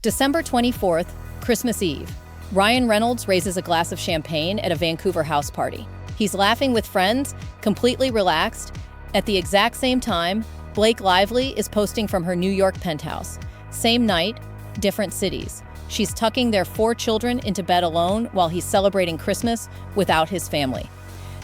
December 24th, Christmas Eve. Ryan Reynolds raises a glass of champagne at a Vancouver house party. He's laughing with friends, completely relaxed. At the exact same time, Blake Lively is posting from her New York penthouse. Same night, different cities. She's tucking their 4 children into bed alone while he's celebrating Christmas without his family.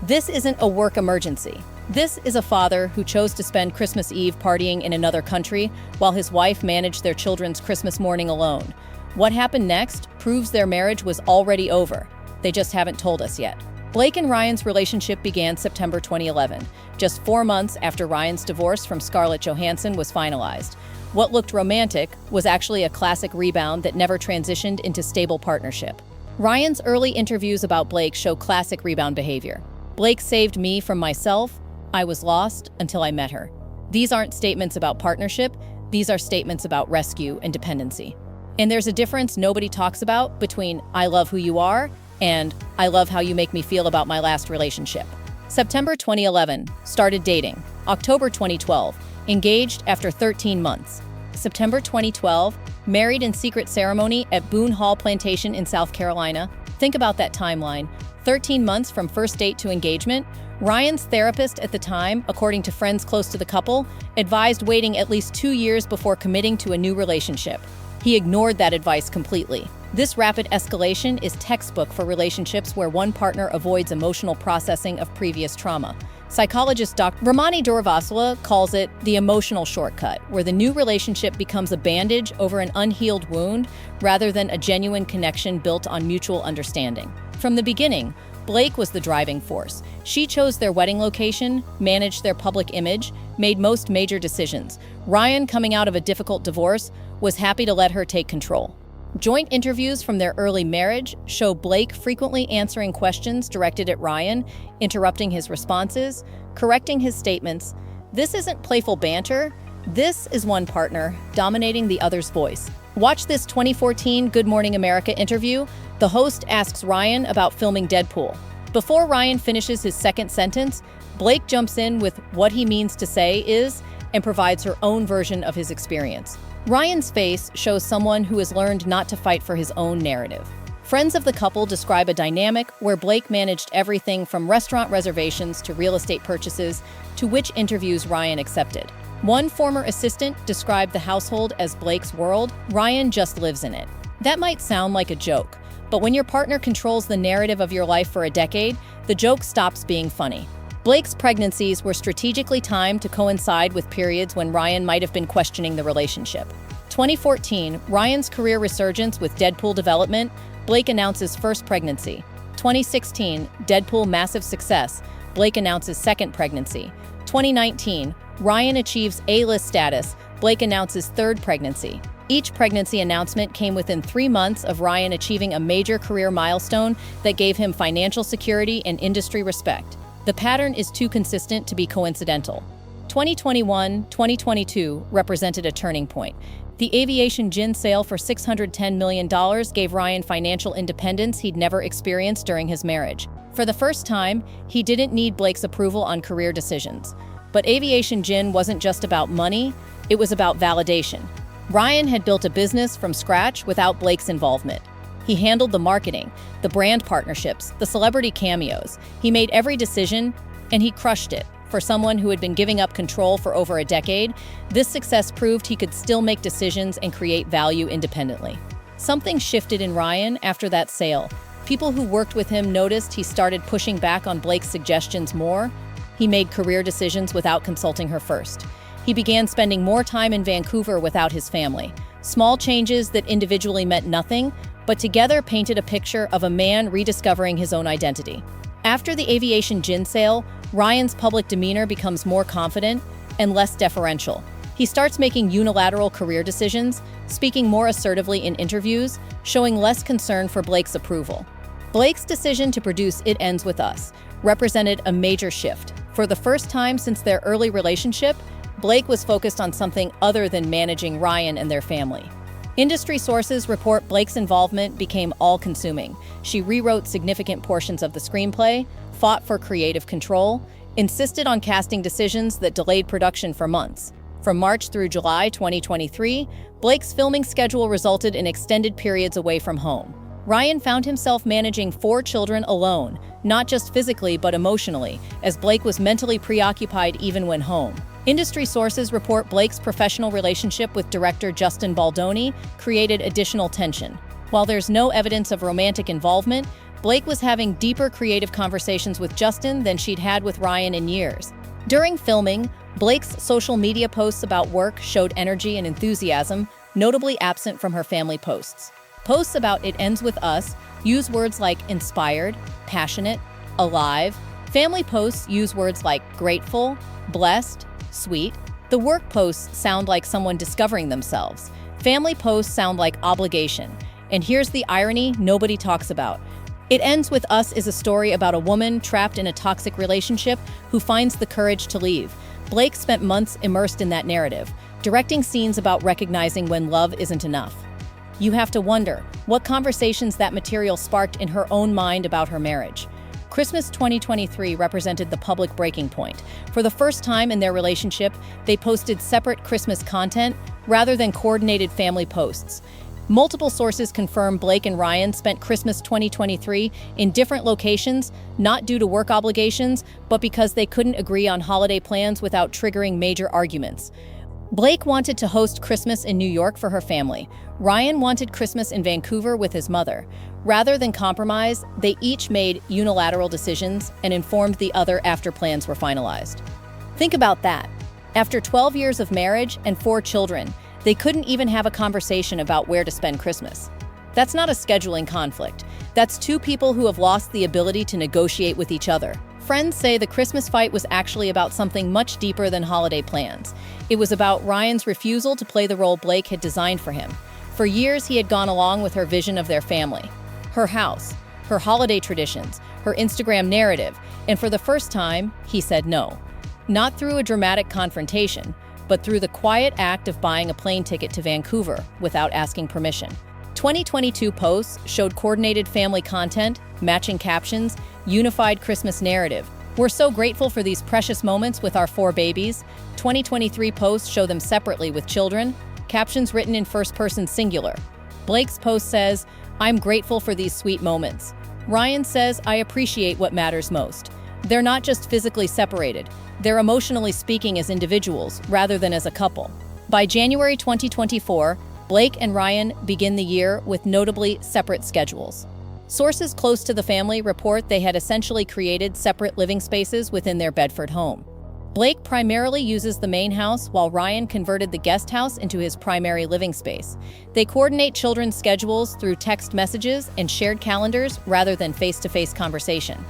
This isn't a work emergency. This is a father who chose to spend Christmas Eve partying in another country while his wife managed their children's Christmas morning alone. What happened next proves their marriage was already over. They just haven't told us yet. Blake and Ryan's relationship began September 2011, just 4 months after Ryan's divorce from Scarlett Johansson was finalized. What looked romantic was actually a classic rebound that never transitioned into stable partnership. Ryan's early interviews about Blake show classic rebound behavior. Blake saved me from myself. I was lost until I met her. These aren't statements about partnership. These are statements about rescue and dependency. And there's a difference nobody talks about between I love who you are and I love how you make me feel about my last relationship. September 2011, started dating. October 2012, engaged after 13 months. September 2012, married in secret ceremony at Boone Hall Plantation in South Carolina. Think about that timeline. 13 months from first date to engagement. Ryan's therapist at the time, according to friends close to the couple, advised waiting at least 2 years before committing to a new relationship. He ignored that advice completely. This rapid escalation is textbook for relationships where one partner avoids emotional processing of previous trauma. Psychologist Dr. Ramani Durvasula calls it the emotional shortcut, where the new relationship becomes a bandage over an unhealed wound rather than a genuine connection built on mutual understanding. From the beginning, Blake was the driving force. She chose their wedding location, managed their public image, made most major decisions. Ryan, coming out of a difficult divorce, was happy to let her take control. Joint interviews from their early marriage show Blake frequently answering questions directed at Ryan, interrupting his responses, correcting his statements. This isn't playful banter. This is one partner dominating the other's voice. Watch this 2014 Good Morning America interview. The host asks Ryan about filming Deadpool. Before Ryan finishes his second sentence, Blake jumps in with what he means to say is and provides her own version of his experience. Ryan's face shows someone who has learned not to fight for his own narrative. Friends of the couple describe a dynamic where Blake managed everything from restaurant reservations to real estate purchases to which interviews Ryan accepted. One former assistant described the household as Blake's world. Ryan just lives in it. That might sound like a joke, but when your partner controls the narrative of your life for a decade, the joke stops being funny. Blake's pregnancies were strategically timed to coincide with periods when Ryan might have been questioning the relationship. 2014, Ryan's career resurgence with Deadpool development, Blake announces first pregnancy. 2016, Deadpool massive success, Blake announces second pregnancy. 2019, Ryan achieves A-list status, Blake announces third pregnancy. Each pregnancy announcement came within 3 months of Ryan achieving a major career milestone that gave him financial security and industry respect. The pattern is too consistent to be coincidental. 2021-2022 represented a turning point. The aviation gin sale for $610 million gave Ryan financial independence he'd never experienced during his marriage. For the first time, he didn't need Blake's approval on career decisions. But aviation gin wasn't just about money, it was about validation. Ryan had built a business from scratch without Blake's involvement. He handled the marketing, the brand partnerships, the celebrity cameos. He made every decision, and he crushed it. For someone who had been giving up control for over a decade, this success proved he could still make decisions and create value independently. Something shifted in Ryan after that sale. People who worked with him noticed he started pushing back on Blake's suggestions more. He made career decisions without consulting her first. He began spending more time in Vancouver without his family. Small changes that individually meant nothing, but together painted a picture of a man rediscovering his own identity. After the aviation gin sale, Ryan's public demeanor becomes more confident and less deferential. He starts making unilateral career decisions, speaking more assertively in interviews, showing less concern for Blake's approval. Blake's decision to produce It Ends With Us represented a major shift. For the first time since their early relationship, Blake was focused on something other than managing Ryan and their family. Industry sources report Blake's involvement became all-consuming. She rewrote significant portions of the screenplay, fought for creative control, insisted on casting decisions that delayed production for months. From March through July 2023, Blake's filming schedule resulted in extended periods away from home. Ryan found himself managing 4 children alone, not just physically but emotionally, as Blake was mentally preoccupied even when home. Industry sources report Blake's professional relationship with director Justin Baldoni created additional tension. While there's no evidence of romantic involvement, Blake was having deeper creative conversations with Justin than she'd had with Ryan in years. During filming, Blake's social media posts about work showed energy and enthusiasm, notably absent from her family posts. Posts about "it ends with us" use words like inspired, passionate, alive. Family posts use words like grateful, blessed, sweet. The work posts sound like someone discovering themselves. Family posts sound like obligation. And here's the irony nobody talks about. "It Ends With Us" is a story about a woman trapped in a toxic relationship who finds the courage to leave. Blake spent months immersed in that narrative, directing scenes about recognizing when love isn't enough. You have to wonder what conversations that material sparked in her own mind about her marriage. Christmas 2023 represented the public breaking point. For the first time in their relationship, they posted separate Christmas content rather than coordinated family posts. Multiple sources confirm Blake and Ryan spent Christmas 2023 in different locations, not due to work obligations, but because they couldn't agree on holiday plans without triggering major arguments. Blake wanted to host Christmas in New York for her family. Ryan wanted Christmas in Vancouver with his mother. Rather than compromise, they each made unilateral decisions and informed the other after plans were finalized. Think about that. After 12 years of marriage and 4 children, they couldn't even have a conversation about where to spend Christmas. That's not a scheduling conflict. That's 2 people who have lost the ability to negotiate with each other. Friends say the Christmas fight was actually about something much deeper than holiday plans. It was about Ryan's refusal to play the role Blake had designed for him. For years, he had gone along with her vision of their family. Her house, her holiday traditions, her Instagram narrative, and for the first time, he said no. Not through a dramatic confrontation, but through the quiet act of buying a plane ticket to Vancouver without asking permission. 2022 posts showed coordinated family content, matching captions, unified Christmas narrative. "We're so grateful for these precious moments with our 4 babies." 2023 posts show them separately with children, captions written in first-person singular. Blake's post says, "I'm grateful for these sweet moments." Ryan says, "I appreciate what matters most." They're not just physically separated, they're emotionally speaking as individuals rather than as a couple. By January 2024, Blake and Ryan begin the year with notably separate schedules. Sources close to the family report they had essentially created separate living spaces within their Bedford home. Blake primarily uses the main house, while Ryan converted the guest house into his primary living space. They coordinate children's schedules through text messages and shared calendars rather than face-to-face conversation.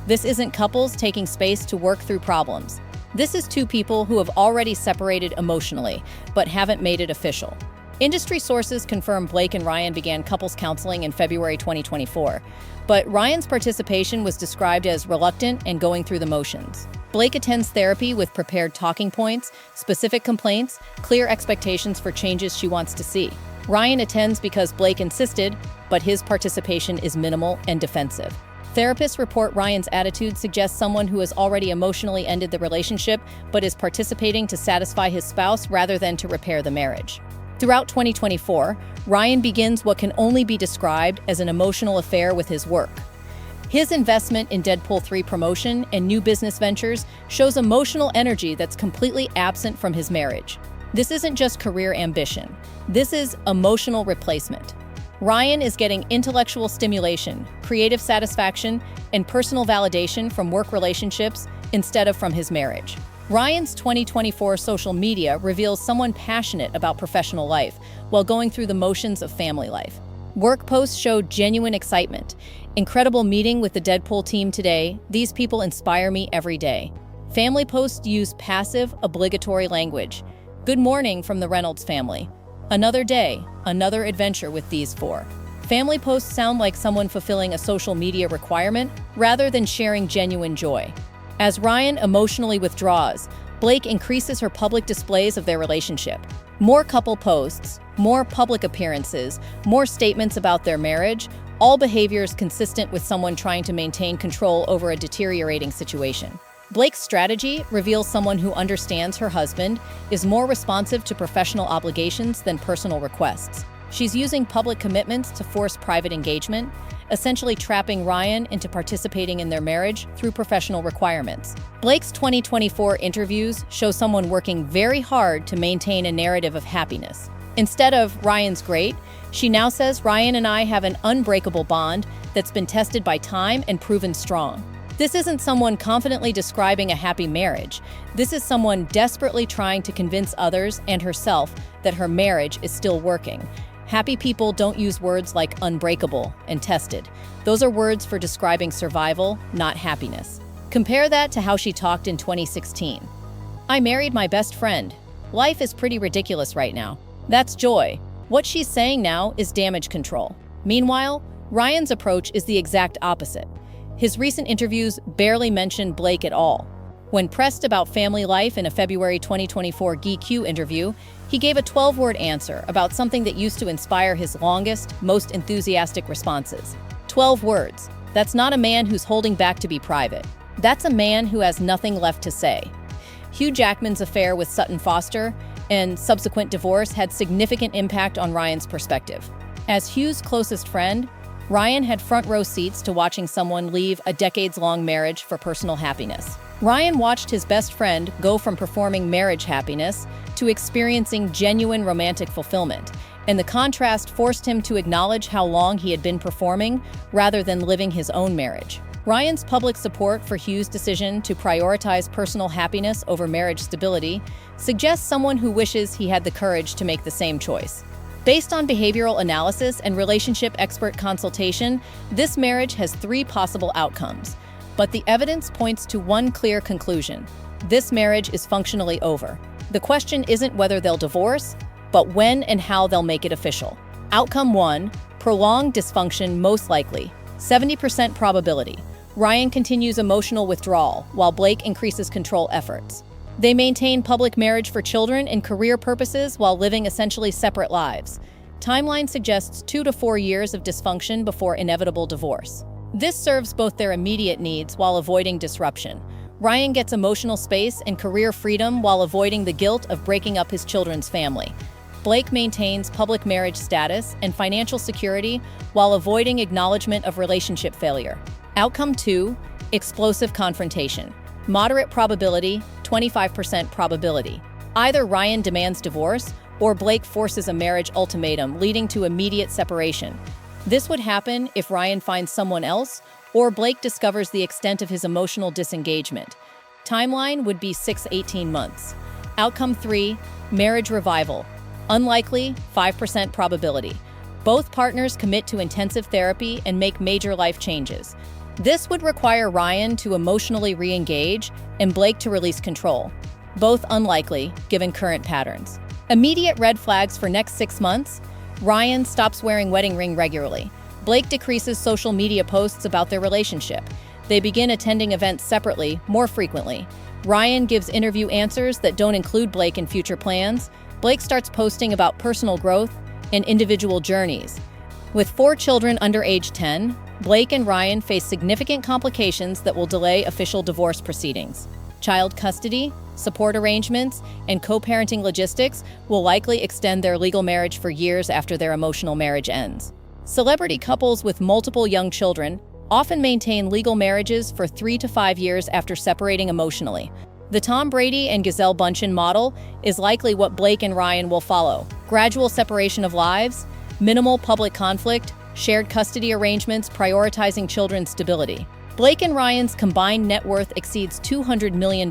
This isn't couples taking space to work through problems. This is 2 people who have already separated emotionally, but haven't made it official. Industry sources confirm Blake and Ryan began couples counseling in February 2024, but Ryan's participation was described as reluctant and going through the motions. Blake attends therapy with prepared talking points, specific complaints, clear expectations for changes she wants to see. Ryan attends because Blake insisted, but his participation is minimal and defensive. Therapists report Ryan's attitude suggests someone who has already emotionally ended the relationship but is participating to satisfy his spouse rather than to repair the marriage. Throughout 2024, Ryan begins what can only be described as an emotional affair with his work. His investment in Deadpool 3 promotion and new business ventures shows emotional energy that's completely absent from his marriage. This isn't just career ambition. This is emotional replacement. Ryan is getting intellectual stimulation, creative satisfaction, and personal validation from work relationships instead of from his marriage. Ryan's 2024 social media reveals someone passionate about professional life while going through the motions of family life. Work posts showed genuine excitement. "Incredible meeting with the Deadpool team today. These people inspire me every day." Family posts use passive, obligatory language. "Good morning from the Reynolds family. Another day, another adventure with these 4." Family posts sound like someone fulfilling a social media requirement rather than sharing genuine joy. As Ryan emotionally withdraws, Blake increases her public displays of their relationship. More couple posts, more public appearances, more statements about their marriage, all behaviors consistent with someone trying to maintain control over a deteriorating situation. Blake's strategy reveals someone who understands her husband is more responsive to professional obligations than personal requests. She's using public commitments to force private engagement, essentially trapping Ryan into participating in their marriage through professional requirements. Blake's 2024 interviews show someone working very hard to maintain a narrative of happiness. Instead of "Ryan's great," she now says, "Ryan and I have an unbreakable bond that's been tested by time and proven strong." This isn't someone confidently describing a happy marriage. This is someone desperately trying to convince others and herself that her marriage is still working. Happy people don't use words like unbreakable and tested. Those are words for describing survival, not happiness. Compare that to how she talked in 2016. "I married my best friend. Life is pretty ridiculous right now." That's joy. What she's saying now is damage control. Meanwhile, Ryan's approach is the exact opposite. His recent interviews barely mention Blake at all. When pressed about family life in a February 2024 GQ interview, he gave a 12-word answer about something that used to inspire his longest, most enthusiastic responses. 12 words. That's not a man who's holding back to be private. That's a man who has nothing left to say. Hugh Jackman's affair with Sutton Foster and subsequent divorce had significant impact on Ryan's perspective. As Hugh's closest friend, Ryan had front-row seats to watching someone leave a decades-long marriage for personal happiness. Ryan watched his best friend go from performing marriage happiness to experiencing genuine romantic fulfillment, and the contrast forced him to acknowledge how long he had been performing rather than living his own marriage. Ryan's public support for Hugh's decision to prioritize personal happiness over marriage stability suggests someone who wishes he had the courage to make the same choice. Based on behavioral analysis and relationship expert consultation, this marriage has 3 possible outcomes. But the evidence points to one clear conclusion: this marriage is functionally over. The question isn't whether they'll divorce, but when and how they'll make it official. Outcome 1, prolonged dysfunction most likely, 70% probability. Ryan continues emotional withdrawal, while Blake increases control efforts. They maintain public marriage for children and career purposes while living essentially separate lives. Timeline suggests 2 to 4 years of dysfunction before inevitable divorce. This serves both their immediate needs while avoiding disruption. Ryan gets emotional space and career freedom while avoiding the guilt of breaking up his children's family. Blake maintains public marriage status and financial security while avoiding acknowledgement of relationship failure. Outcome 2, explosive confrontation. Moderate probability, 25% probability. Either Ryan demands divorce or Blake forces a marriage ultimatum leading to immediate separation. This would happen if Ryan finds someone else or Blake discovers the extent of his emotional disengagement. Timeline would be 6-18 months. Outcome 3, marriage revival. Unlikely, 5% probability. Both partners commit to intensive therapy and make major life changes. This would require Ryan to emotionally re-engage and Blake to release control. Both unlikely, given current patterns. Immediate red flags for next 6 months: Ryan stops wearing wedding ring regularly. Blake decreases social media posts about their relationship. They begin attending events separately, more frequently. Ryan gives interview answers that don't include Blake in future plans. Blake starts posting about personal growth and individual journeys. With 4 children under age 10, Blake and Ryan face significant complications that will delay official divorce proceedings. Child custody, support arrangements, and co-parenting logistics will likely extend their legal marriage for years after their emotional marriage ends. Celebrity couples with multiple young children often maintain legal marriages for 3 to 5 years after separating emotionally. The Tom Brady and Gisele Bündchen model is likely what Blake and Ryan will follow. Gradual separation of lives, minimal public conflict, shared custody arrangements prioritizing children's stability. Blake and Ryan's combined net worth exceeds $200 million,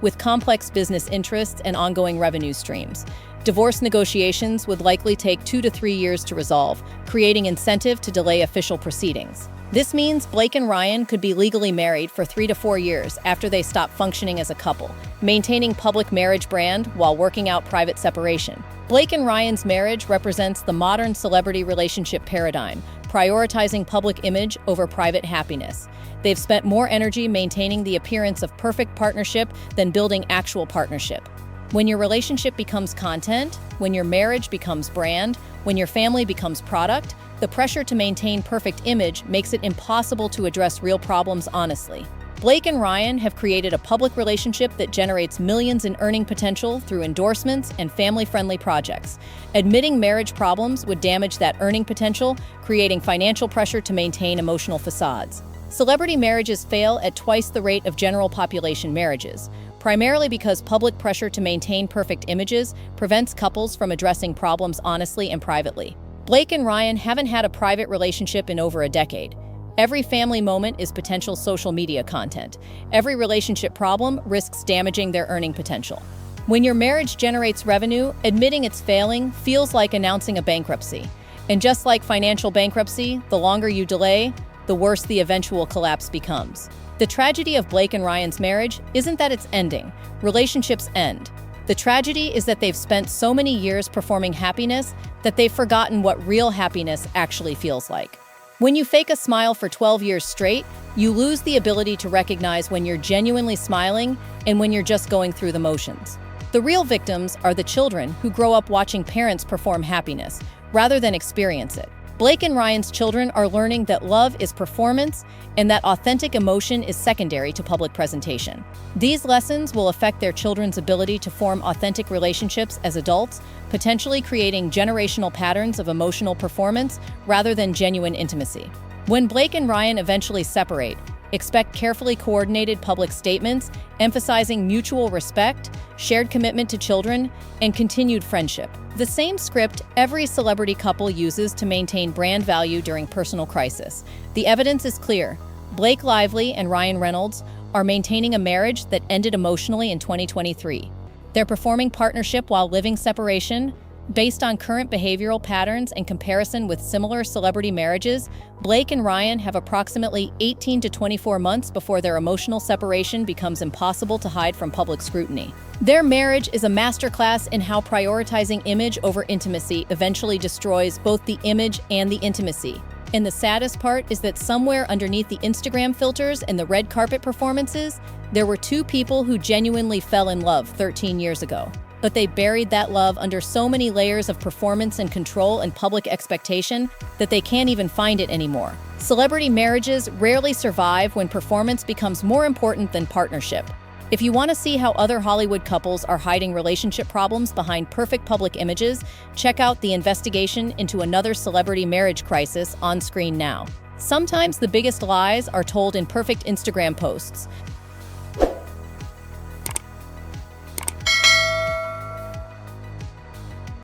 with complex business interests and ongoing revenue streams. Divorce negotiations would likely take 2 to 3 years to resolve, creating incentive to delay official proceedings. This means Blake and Ryan could be legally married for 3 to 4 years after they stop functioning as a couple, maintaining public marriage brand while working out private separation. Blake and Ryan's marriage represents the modern celebrity relationship paradigm, prioritizing public image over private happiness. They've spent more energy maintaining the appearance of perfect partnership than building actual partnership. When your relationship becomes content, when your marriage becomes brand, when your family becomes product, the pressure to maintain perfect image makes it impossible to address real problems honestly. Blake and Ryan have created a public relationship that generates millions in earning potential through endorsements and family-friendly projects. Admitting marriage problems would damage that earning potential, creating financial pressure to maintain emotional facades. Celebrity marriages fail at twice the rate of general population marriages, primarily because public pressure to maintain perfect images prevents couples from addressing problems honestly and privately. Blake and Ryan haven't had a private relationship in over a decade. Every family moment is potential social media content. Every relationship problem risks damaging their earning potential. When your marriage generates revenue, admitting it's failing feels like announcing a bankruptcy. And just like financial bankruptcy, the longer you delay, the worse the eventual collapse becomes. The tragedy of Blake and Ryan's marriage isn't that it's ending. Relationships end. The tragedy is that they've spent so many years performing happiness that they've forgotten what real happiness actually feels like. When you fake a smile for 12 years straight, you lose the ability to recognize when you're genuinely smiling and when you're just going through the motions. The real victims are the children who grow up watching parents perform happiness rather than experience it. Blake and Ryan's children are learning that love is performance and that authentic emotion is secondary to public presentation. These lessons will affect their children's ability to form authentic relationships as adults, potentially creating generational patterns of emotional performance rather than genuine intimacy. When Blake and Ryan eventually separate, expect carefully coordinated public statements emphasizing mutual respect, shared commitment to children, and continued friendship. The same script every celebrity couple uses to maintain brand value during personal crisis. The evidence is clear. Blake Lively and Ryan Reynolds are maintaining a marriage that ended emotionally in 2023. They're performing partnership while living separation. Based on current behavioral patterns and comparison with similar celebrity marriages, Blake and Ryan have approximately 18 to 24 months before their emotional separation becomes impossible to hide from public scrutiny. Their marriage is a masterclass in how prioritizing image over intimacy eventually destroys both the image and the intimacy. And the saddest part is that somewhere underneath the Instagram filters and the red carpet performances, there were two people who genuinely fell in love 13 years ago. But they buried that love under so many layers of performance and control and public expectation that they can't even find it anymore. Celebrity marriages rarely survive when performance becomes more important than partnership. If you want to see how other Hollywood couples are hiding relationship problems behind perfect public images, check out the investigation into another celebrity marriage crisis on screen now. Sometimes the biggest lies are told in perfect Instagram posts.